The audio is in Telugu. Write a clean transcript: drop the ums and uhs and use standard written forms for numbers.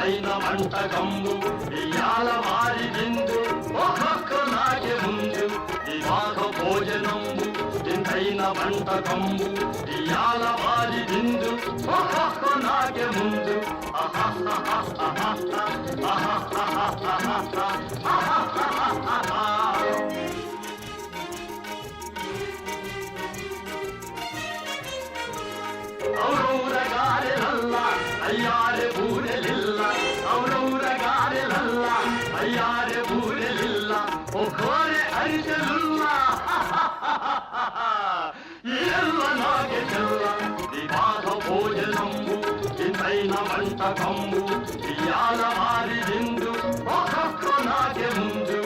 ఇంతైన వంటకంబు ఇయాల వారి విందు ఒక్కొక్క నాకే ముందు వివాహ భోజనంబు ఇంతైన వంటకంబు ఇయాల వారి విందు ఒక్కొక్క నాకే ముందు ఔరౌరగారెలల్ల అయ్యారె బూరెలిల్ల ఔరౌరగారెలల్ల అయ్యారె బూరెలిల్ల ఒక్కోరె అరిసెలుల్ల ఎల్ల నాగే చెల్ల వివాహ భోజనంబు ఇంతైన వంటకంబు ఇయాల వారి విందు ఒక్కొక్క నాగే ముందు